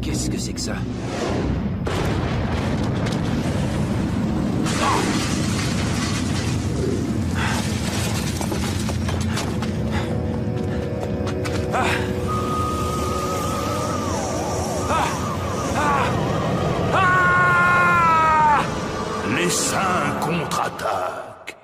Qu'est-ce que c'est que ça? Les saints contre-attaquent.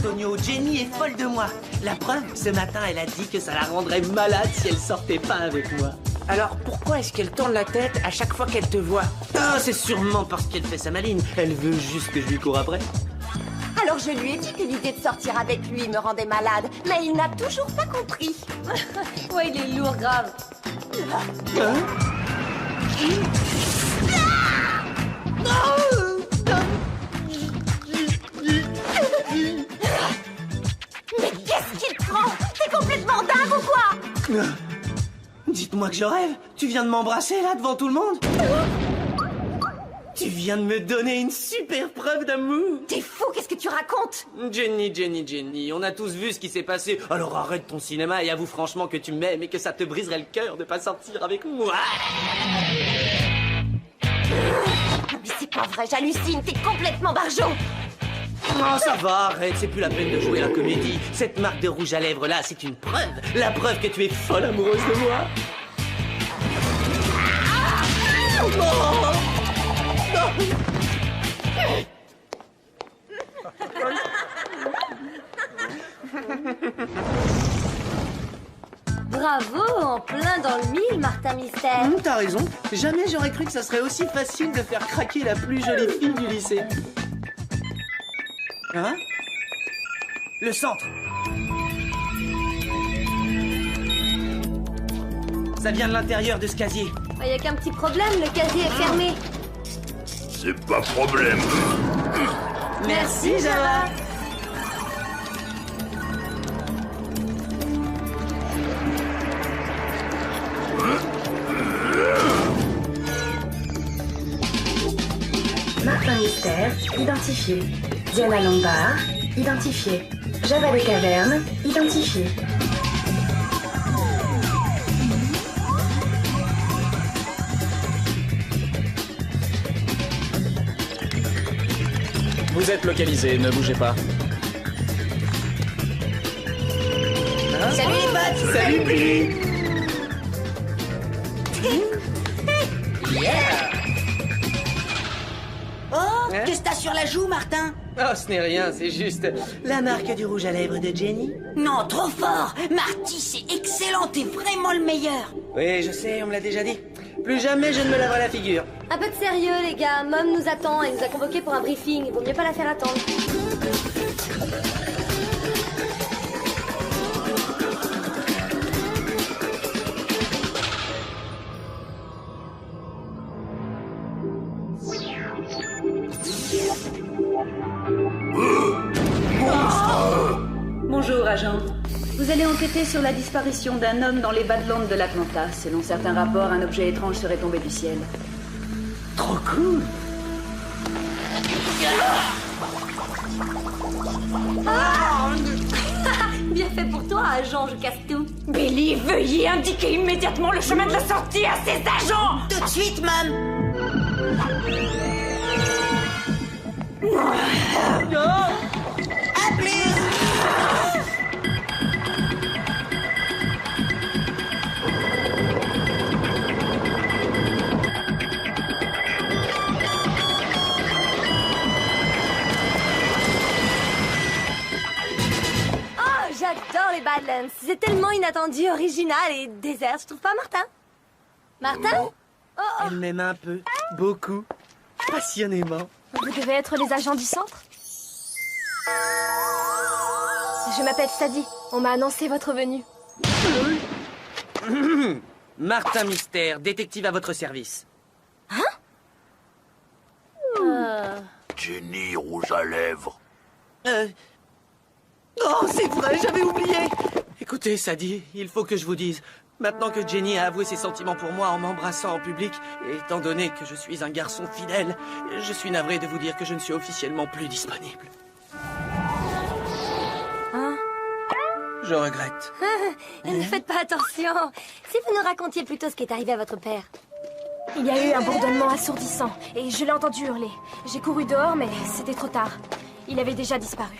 Tonio, Jenny est folle de moi. La preuve, ce matin, elle a dit que ça la rendrait malade si elle sortait pas avec moi. Alors pourquoi est-ce qu'elle tourne la tête à chaque fois qu'elle te voit? Ah, c'est sûrement parce qu'elle fait sa maline. Elle veut juste que je lui cours après. Alors je lui ai dit que l'idée de sortir avec lui me rendait malade, mais il n'a toujours pas compris. Ouais, il est lourd, grave. Hein? Mais qu'est-ce qu'il prend? T'es complètement dingue ou quoi? Dites-moi que je rêve. Tu viens de m'embrasser là devant tout le monde? Tu viens de me donner une super preuve d'amour. T'es fou, qu'est-ce que tu racontes? Jenny, on a tous vu ce qui s'est passé. Alors arrête ton cinéma et avoue franchement que tu m'aimes et que ça te briserait le cœur de pas sortir avec moi. Mais c'est pas vrai, j'hallucine, t'es complètement barjot. Oh, ça va, arrête, c'est plus la peine de jouer la comédie. Cette marque de rouge à lèvres là, c'est une preuve. La preuve que tu es folle amoureuse de moi. Bravo, en plein dans le mille, Martin Mystère. T'as raison, jamais j'aurais cru que ça serait aussi facile de faire craquer la plus jolie fille du lycée. Hein? Le centre. Ça vient de l'intérieur de ce casier. Il y a qu'un petit problème, le casier est fermé. C'est pas problème. Merci, Java. Martin Mystère, identifié. Diana Lombard, identifié. Java des Cavernes, identifié. Vous êtes localisé, ne bougez pas. Salut les potes. Salut, Billy. Oh, qu'est-ce que t'as sur la joue, Martin? Oh, ce n'est rien, c'est juste la marque du rouge à lèvres de Jenny. Non, trop fort. Marty, c'est excellent, t'es vraiment le meilleur. Oui, je sais, on me l'a déjà dit. Plus jamais je ne me laverai la figure. Un peu de sérieux, les gars. Mom nous attend. Elle nous a convoqués pour un briefing. Il vaut mieux pas la faire attendre. Bonjour, agent. Vous allez enquêter sur la disparition d'un homme dans les Badlands de l'Atlanta. Selon certains rapports, un objet étrange serait tombé du ciel. Trop cool. Bien fait pour toi, agent, je casse tout. Billy, veuillez indiquer immédiatement le chemin de la sortie à ses agents. Tout de suite, Mom. À plus. Badlands. C'est tellement inattendu, original et désert, je trouve pas, Martin? Martin? Elle m'aime un peu, beaucoup, passionnément. Vous devez être les agents du centre? Je m'appelle Sadie. On m'a annoncé votre venue. Martin Mystère, détective à votre service. Jenny rouge à lèvres. Oh, c'est vrai, j'avais oublié. Écoutez, Sadie, il faut que je vous dise. Maintenant que Jenny a avoué ses sentiments pour moi en m'embrassant en public, et étant donné que je suis un garçon fidèle, je suis navré de vous dire que je ne suis officiellement plus disponible. Je regrette. Ne faites pas attention. Si vous nous racontiez plutôt ce qui est arrivé à votre père. Il y a eu un bourdonnement assourdissant et je l'ai entendu hurler. J'ai couru dehors, mais c'était trop tard. Il avait déjà disparu.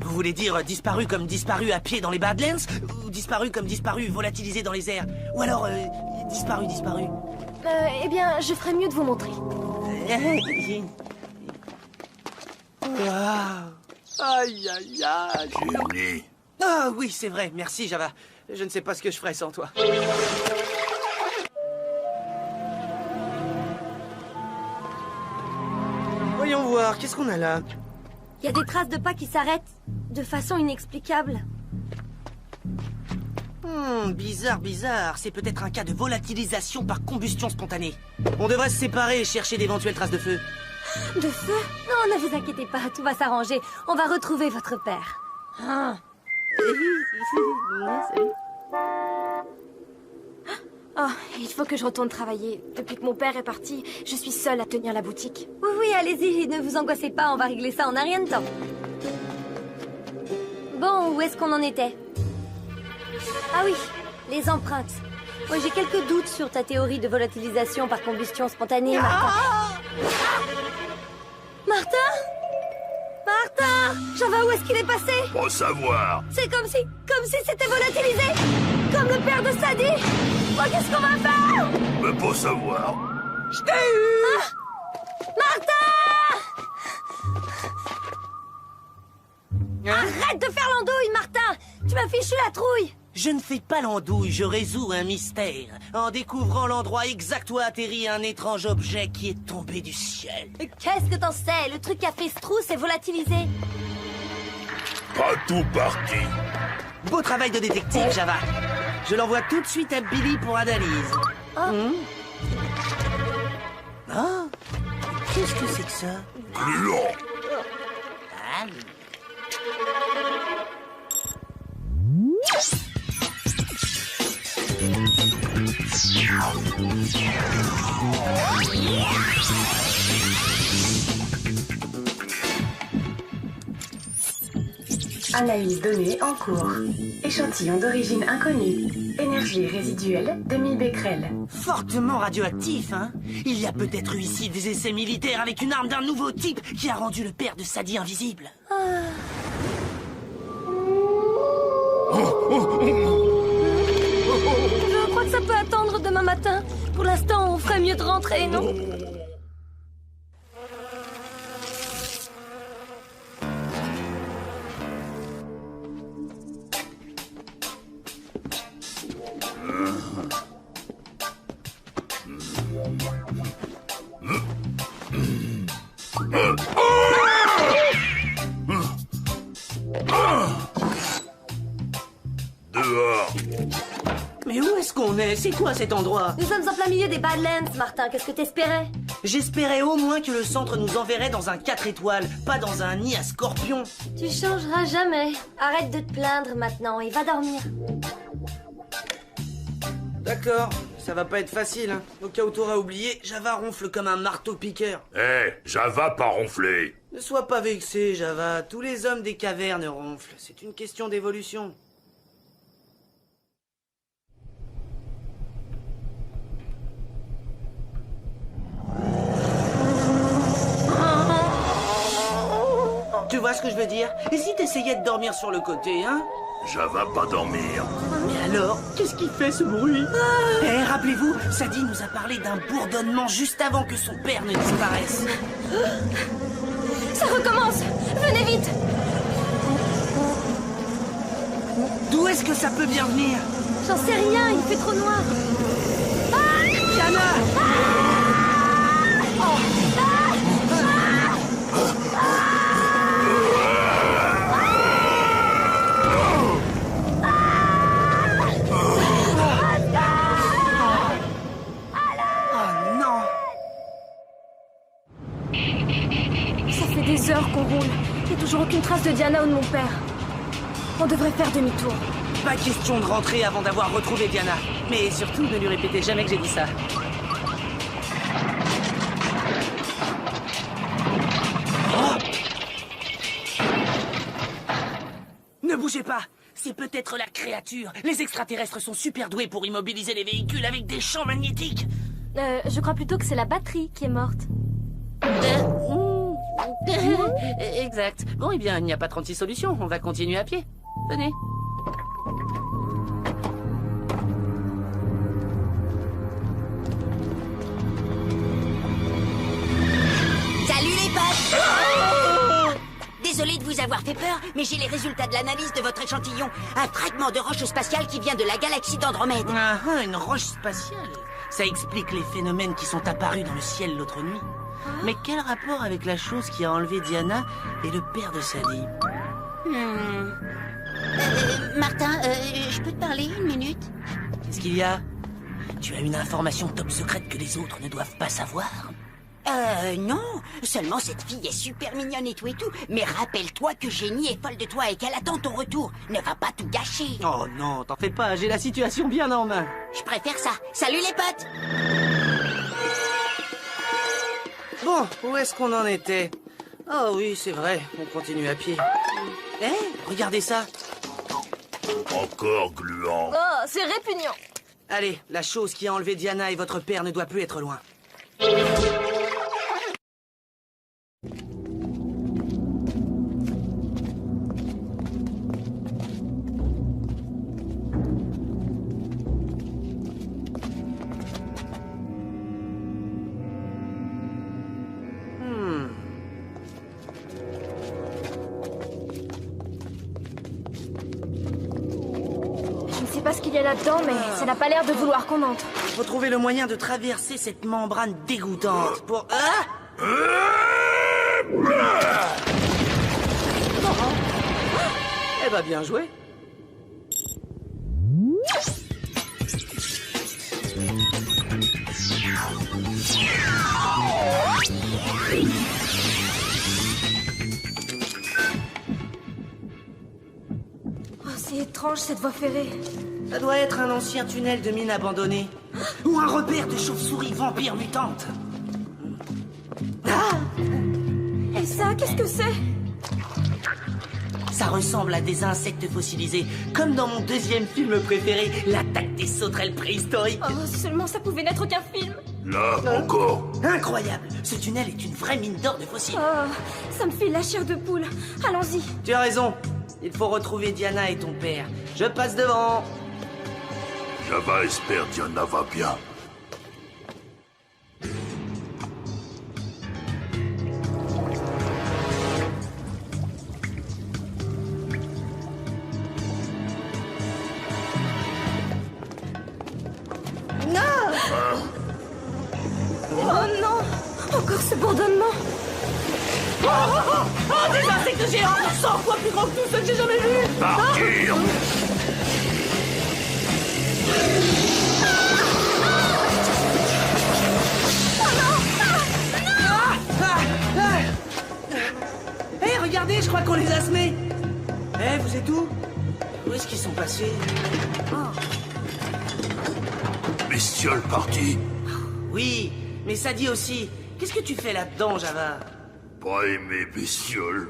Vous voulez dire disparu comme disparu à pied dans les Badlands? Ou disparu comme disparu volatilisé dans les airs? Ou alors disparu? Eh bien, je ferais mieux de vous montrer. Waouh. Aïe, aïe, aïe. Jenny. Ah oui, c'est vrai. Merci, Java. Je ne sais pas ce que je ferais sans toi. Voyons voir, qu'est-ce qu'on a là? Il y a des traces de pas qui s'arrêtent de façon inexplicable. Bizarre. C'est peut-être un cas de volatilisation par combustion spontanée. On devrait se séparer et chercher d'éventuelles traces de feu. De feu? Non, ne vous inquiétez pas, tout va s'arranger. On va retrouver votre père. Oh, il faut que je retourne travailler. Depuis que mon père est parti, je suis seule à tenir la boutique. Oui, allez-y, ne vous angoissez pas, on va régler ça en un rien de temps. Bon, où est-ce qu'on en était? Ah oui, les empreintes. Oui, j'ai quelques doutes sur ta théorie de volatilisation par combustion spontanée, Martin. Martin, Java, où est-ce qu'il est passé? Pas savoir. C'est comme si c'était volatilisé. Comme le père de Sadie. Oh, qu'est-ce qu'on va faire? Mais pas savoir. Je t'ai eu! Martin! Arrête de faire l'andouille, Martin! Tu m'as fichu la trouille! Je ne fais pas l'andouille, je résous un mystère. En découvrant l'endroit exact où a atterri un étrange objet qui est tombé du ciel. Qu'est-ce que t'en sais? Le truc qui a fait ce trou, c'est volatilisé. Pas tout parti. Beau travail de détective, Java. Je l'envoie tout de suite à Billy pour analyse. Qu'est-ce que c'est que ça? Gluant. Analyse donnée en cours. Échantillon d'origine inconnue. Énergie résiduelle 2000 becquerels. Fortement radioactif, hein? Il y a peut-être eu ici des essais militaires avec une arme d'un nouveau type qui a rendu le père de Sadie invisible. Je crois que ça peut attendre demain matin. Pour l'instant, on ferait mieux de rentrer, non? Dehors. Mais où est-ce qu'on est? C'est quoi cet endroit? Nous sommes en plein milieu des Badlands, Martin. Qu'est-ce que t'espérais? J'espérais au moins que le centre nous enverrait dans un 4 étoiles, pas dans un nid à scorpions. Tu changeras jamais. Arrête de te plaindre maintenant et va dormir. D'accord, ça va pas être facile, hein. Au cas où t'auras oublié, Java ronfle comme un marteau-piqueur. Java pas ronfler. Ne sois pas vexé, Java. Tous les hommes des cavernes ronflent. C'est une question d'évolution. Tu vois ce que je veux dire? Et si t'essayais de dormir sur le côté, hein? Java pas dormir. Mais alors, qu'est-ce qui fait ce bruit? Rappelez-vous, Sadie nous a parlé d'un bourdonnement juste avant que son père ne disparaisse. Ça recommence! Venez vite! D'où est-ce est-ce que ça peut bien venir? J'en sais rien, il fait trop noir. Diana! Oh non! Ça fait des heures qu'on roule. Et toujours aucune trace de Diana ou de mon père. On devrait faire demi-tour. Pas question de rentrer avant d'avoir retrouvé Diana. Mais surtout, ne lui répétez jamais que j'ai dit ça. Oh! Ne bougez pas! C'est peut-être la créature. Les extraterrestres sont super doués pour immobiliser les véhicules avec des champs magnétiques. Je crois plutôt que c'est la batterie qui est morte. Exact. Bon, eh bien, il n'y a pas 36 solutions. On va continuer à pied. Venez. Salut les potes! Désolé de vous avoir fait peur, mais j'ai les résultats de l'analyse de votre échantillon. Un fragment de roche spatiale qui vient de la galaxie d'Andromède. Ah, une roche spatiale. Ça explique les phénomènes qui sont apparus dans le ciel l'autre nuit. Mais quel rapport avec la chose qui a enlevé Diana et le père de Sadie? Martin, je peux te parler une minute? Qu'est-ce qu'il y a? Tu as une information top secrète que les autres ne doivent pas savoir? Non. Seulement cette fille est super mignonne et tout. Mais rappelle-toi que Jenny est folle de toi et qu'elle attend ton retour. Ne va pas tout gâcher. Oh non, t'en fais pas, j'ai la situation bien en main. Je préfère ça. Salut les potes! Bon, où est-ce qu'on en était? Oh oui, c'est vrai, on continue à pied. Regardez ça. Encore gluant. Oh, c'est répugnant. Allez, la chose qui a enlevé Diana et votre père ne doit plus être loin. Je ne sais pas ce qu'il y a là-dedans, mais ça n'a pas l'air de vouloir qu'on entre. Faut trouver le moyen de traverser cette membrane dégoûtante pour... Ah! Eh ben, bien joué. Oh, c'est étrange cette voie ferrée. Ça doit être un ancien tunnel de mine abandonné. Ou un repère de chauve-souris vampire mutante. Et ça, qu'est-ce que c'est? Ça ressemble à des insectes fossilisés, comme dans mon deuxième film préféré, l'attaque des sauterelles préhistoriques. Oh, seulement ça pouvait n'être qu'un film. Là, encore. Incroyable! Ce tunnel est une vraie mine d'or de fossiles. Oh, ça me fait la chair de poule. Allons-y. Tu as raison. Il faut retrouver Diana et ton père. Je passe devant. Java espère Diana va bien. Oh non! Encore ce bourdonnement! Oh, des insectes géants 100 fois plus grands que tous ceux que j'ai jamais vus. Partir! Hé, regardez, je crois qu'on les a semés. Vous êtes où? Où est-ce qu'ils sont passés? Bestiole partie. Oui, mais ça dit aussi. Qu'est-ce que tu fais là-dedans, Java? Pas aimé bestiole.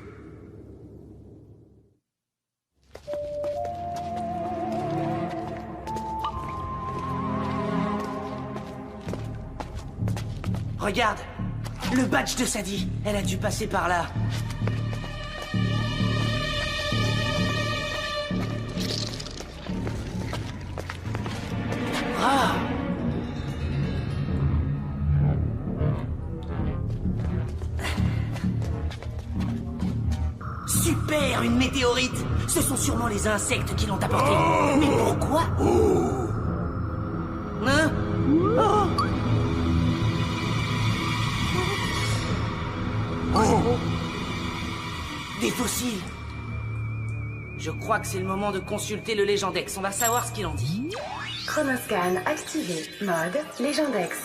Regarde, le badge de Sadie. Elle a dû passer par là. Ah! Super, une météorite! Ce sont sûrement les insectes qui l'ont apporté. Mais pourquoi? Hein? Des fossiles. Je crois que c'est le moment de consulter le Légendex. On va savoir ce qu'il en dit. Chronoscan activé. Mode Légendex.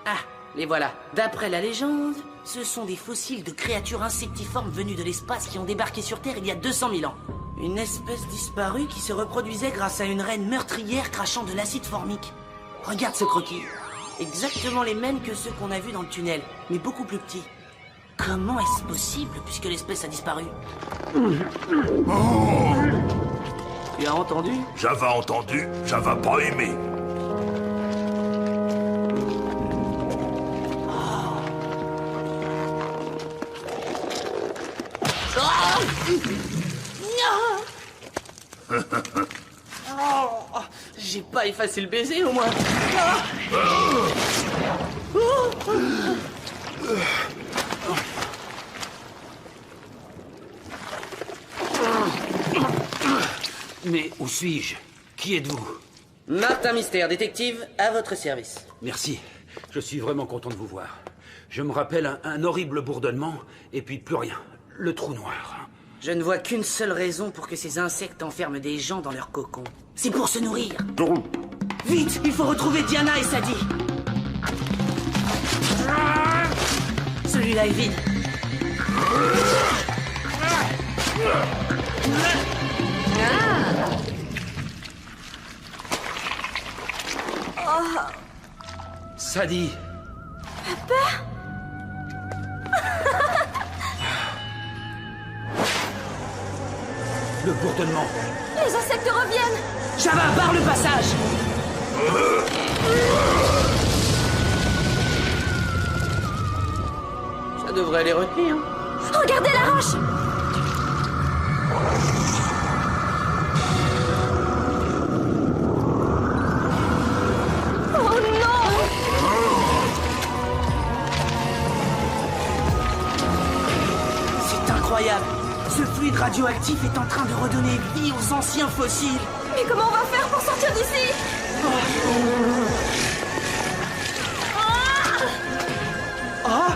Ah, les voilà. D'après la légende, ce sont des fossiles de créatures insectivores venues de l'espace qui ont débarqué sur Terre il y a 200 000 ans. Une espèce disparue qui se reproduisait grâce à une reine meurtrière crachant de l'acide formique. Regarde ce croquis. Exactement les mêmes que ceux qu'on a vus dans le tunnel, mais beaucoup plus petits. Comment est-ce possible puisque l'espèce a disparu? Tu as entendu? J'avais entendu, j'avais pas aimé. Oh, j'ai pas effacé le baiser au moins. Mais où suis-je? Qui êtes-vous? Martin Mystère, détective, à votre service. Merci. Je suis vraiment content de vous voir. Je me rappelle un horrible bourdonnement, et puis plus rien. Le trou noir. Je ne vois qu'une seule raison pour que ces insectes enferment des gens dans leur cocon. C'est pour se nourrir. Vite, il faut retrouver Diana et Sadie. Celui-là est vide. Sadie. Papa? Le bourdonnement. Les insectes reviennent! Java, barre le passage! Ça devrait les retenir. Regardez la roche! Oh non! C'est incroyable! Ce fluide radioactif est en train de redonner vie aux anciens fossiles. Mais comment on va faire pour sortir d'ici? Oh!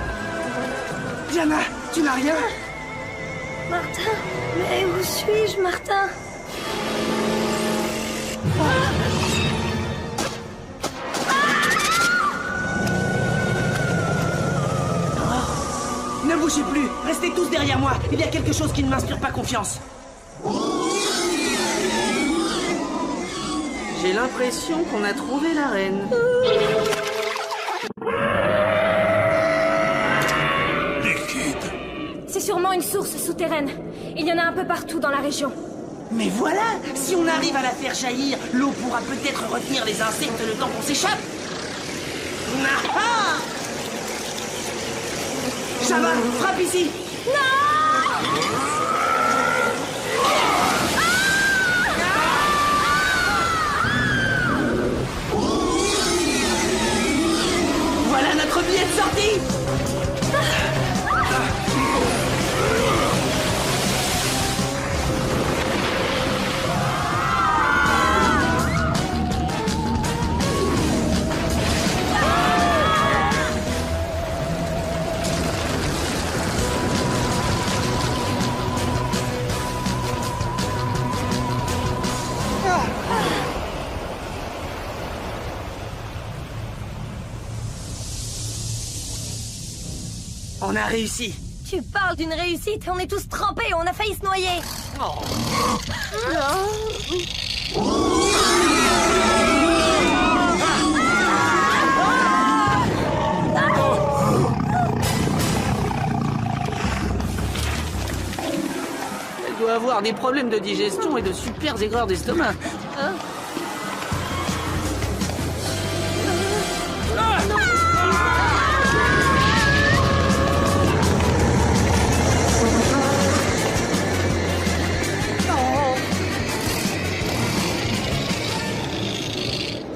Diana, tu n'as rien? Martin? Mais où suis-je, Martin? Ne bougez plus! Restez tous derrière moi! Il y a quelque chose qui ne m'inspire pas confiance. J'ai l'impression qu'on a trouvé la reine. Liquide. C'est sûrement une source souterraine. Il y en a un peu partout dans la région. Mais voilà! Si on arrive à la faire jaillir, l'eau pourra peut-être retenir les insectes le temps qu'on s'échappe. Ah! Java, frappe ici! Voilà notre billet de sortie! On a réussi. Tu parles d'une réussite, on est tous trempés, on a failli se noyer. Elle doit avoir des problèmes de digestion et de super aigreurs d'estomac.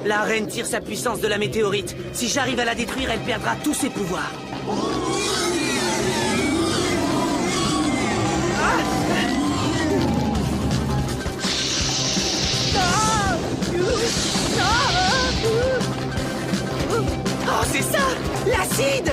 La reine tire sa puissance de la météorite. Si j'arrive à la détruire, elle perdra tous ses pouvoirs. Ah! Sid!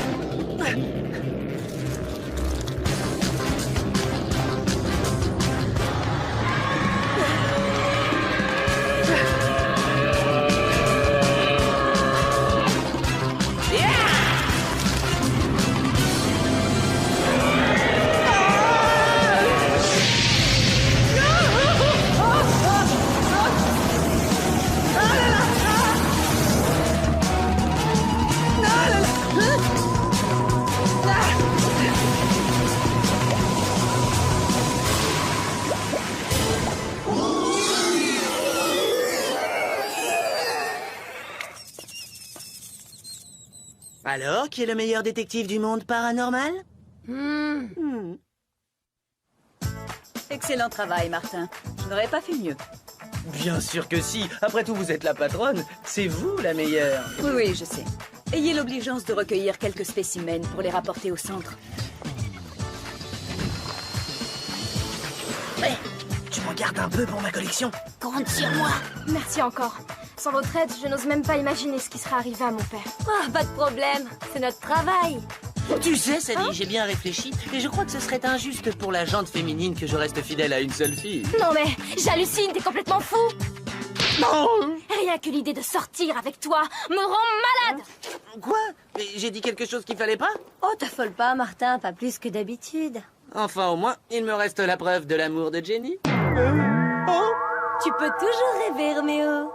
Alors, qui est le meilleur détective du monde paranormal? Excellent travail, Martin. Je n'aurais pas fait mieux. Bien sûr que si. Après tout, vous êtes la patronne. C'est vous la meilleure. Oui, oui, je sais. Ayez l'obligeance de recueillir quelques spécimens pour les rapporter au centre. Ouais, tu m'en gardes un peu pour ma collection? Compte sur moi. Merci encore. Sans votre aide, je n'ose même pas imaginer ce qui serait arrivé à mon père. Ah, pas de problème, c'est notre travail. Tu sais, Sadie, j'ai bien réfléchi et je crois que ce serait injuste pour la gente féminine que je reste fidèle à une seule fille. Non mais, j'hallucine, t'es complètement fou. Non! Rien que l'idée de sortir avec toi me rend malade. Quoi? Mais j'ai dit quelque chose qu'il fallait pas? Oh, t'affole pas, Martin, pas plus que d'habitude. Enfin, au moins, il me reste la preuve de l'amour de Jenny. Tu peux toujours rêver, Roméo.